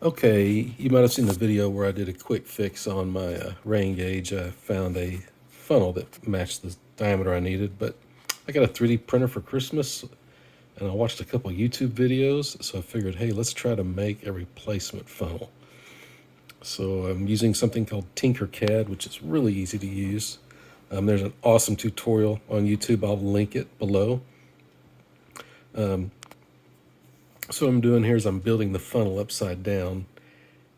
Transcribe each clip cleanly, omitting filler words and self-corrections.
Okay, you might have seen the video where I did a quick fix on my rain gauge. I found a funnel that matched the diameter I needed, but I got a 3D printer for Christmas and I watched a couple YouTube videos, so I figured, hey, let's try to make a replacement funnel. So I'm using something called TinkerCad, which is really easy to use. There's an awesome tutorial on YouTube. I'll link it below. So what I'm doing here is I'm building the funnel upside down,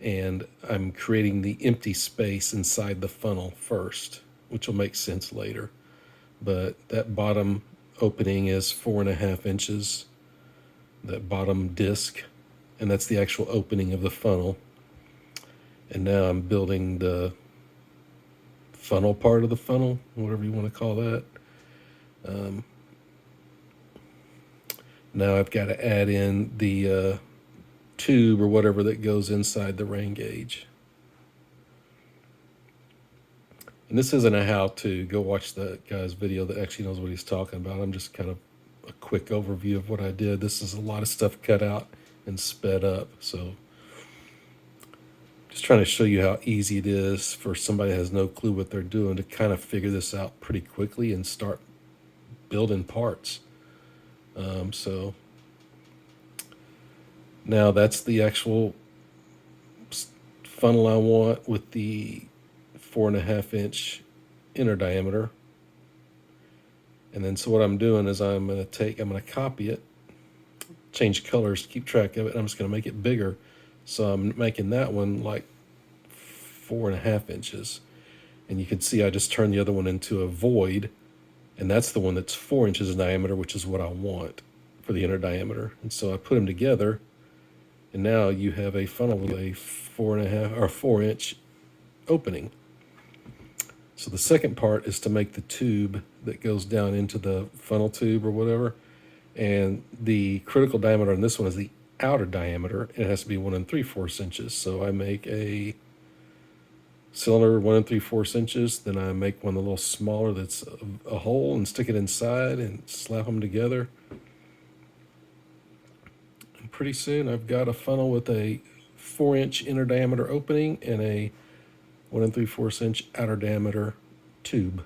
and I'm creating the empty space inside the funnel first, which will make sense later. But that bottom opening is 4.5 inches, that bottom disc, and that's the actual opening of the funnel. And now I'm building the funnel part of the funnel, whatever you want to call that. Now I've got to add in the tube or whatever that goes inside the rain gauge. And this isn't a how-to. Go watch the guy's video that actually knows what he's talking about. I'm just kind of a quick overview of what I did. This is a lot of stuff cut out and sped up. So just trying to show you how easy it is for somebody that has no clue what they're doing to kind of figure this out pretty quickly and start building parts. So now that's the actual funnel I want with the 4.5 inch inner diameter. And then so what I'm doing is I'm going to copy it, change colors to keep track of it, and I'm just going to make it bigger. So I'm making that one like 4.5 inches. And you can see I just turned the other one into a void, and that's the one that's 4 inches in diameter, which is what I want for the inner diameter. And so I put them together, and now you have a funnel with a 4.5 or 4 inch opening. So the second part is to make the tube that goes down into the funnel tube or whatever. And the critical diameter on this one is the outer diameter. It has to be 1 3/4 inches. So I make a cylinder 1 3/4 inches. Then I make one a little smaller that's a hole and stick it inside and slap them together. And pretty soon I've got a funnel with a 4 inch inner diameter opening and a 1 3/4 inch outer diameter tube,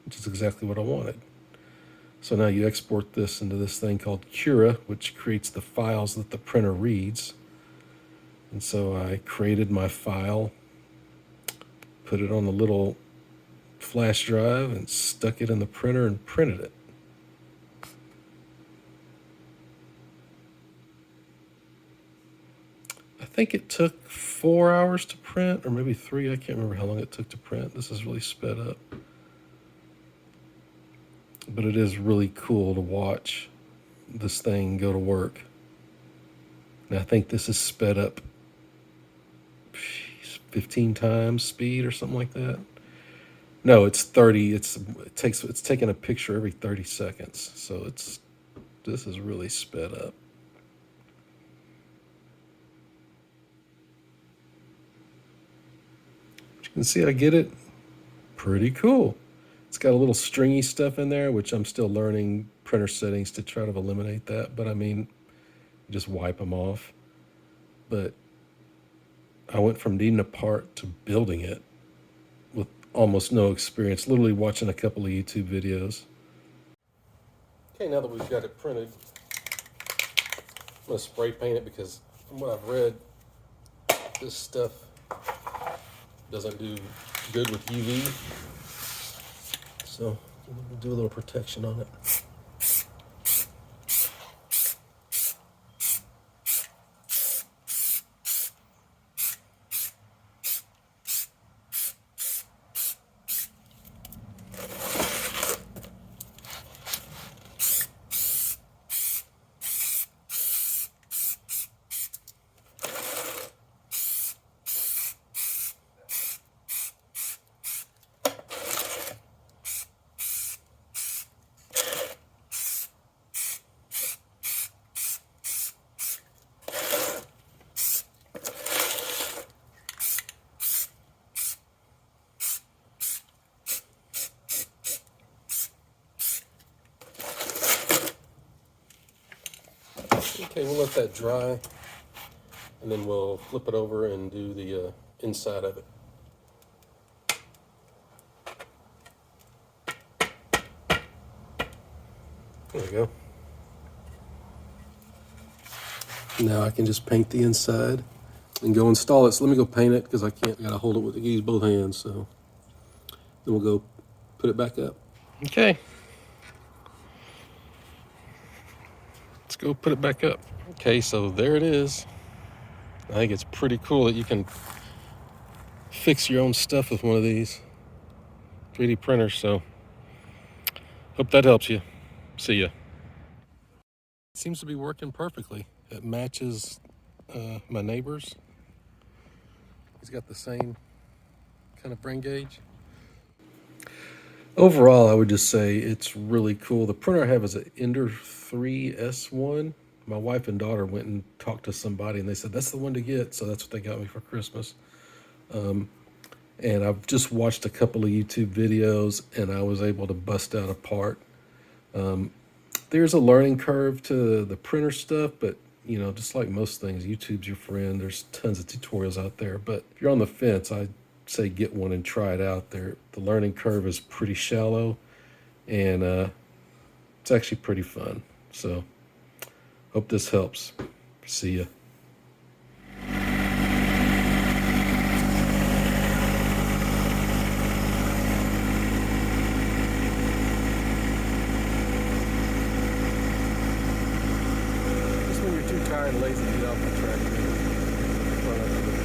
which is exactly what I wanted. So now you export this into this thing called Cura, which creates the files that the printer reads. And so I created my file, put it on the little flash drive, and stuck it in the printer and printed it. I think it took 4 hours to print, or maybe 3. I can't remember how long it took to print. This is really sped up. But it is really cool to watch this thing go to work. And I think this is sped up 15 times speed or something like that. No, it's 30. It's taking a picture every 30 seconds. So this is really sped up. You can see I get it. Pretty cool. It's got a little stringy stuff in there, which I'm still learning printer settings to try to eliminate that. But I mean, just wipe them off. But I went from needing a part to building it with almost no experience, literally watching a couple of YouTube videos. Okay, now that we've got it printed, I'm going to spray paint it because from what I've read, this stuff doesn't do good with UV. So we'll do a little protection on it. Okay, we'll let that dry. and then we'll flip it over and do the inside of it. There we go. Now I can just paint the inside and go install it. So let me go paint it because I can't. I gotta hold it with use both hands. So then we'll go put it back up. Okay. Let's go put it back up. Okay, so there it is. I think it's pretty cool that you can fix your own stuff with one of these 3D printers. So hope that helps you. See ya. It seems to be working perfectly. It matches my neighbor's. He's got the same kind of brain gauge. Overall, I would just say it's really cool. The printer I have is an Ender 3S1. My wife and daughter went and talked to somebody, and they said that's the one to get. So that's what they got me for Christmas. And I've just watched a couple of YouTube videos, and I was able to bust out a part. There's a learning curve to the printer stuff, but you know, just like most things, YouTube's your friend. There's tons of tutorials out there. But if you're on the fence, I'd say get one and try it out there. The learning curve is pretty shallow, and it's actually pretty fun. So hope this helps. See ya. Just when you're too tired and lazy to get off the track, run up to the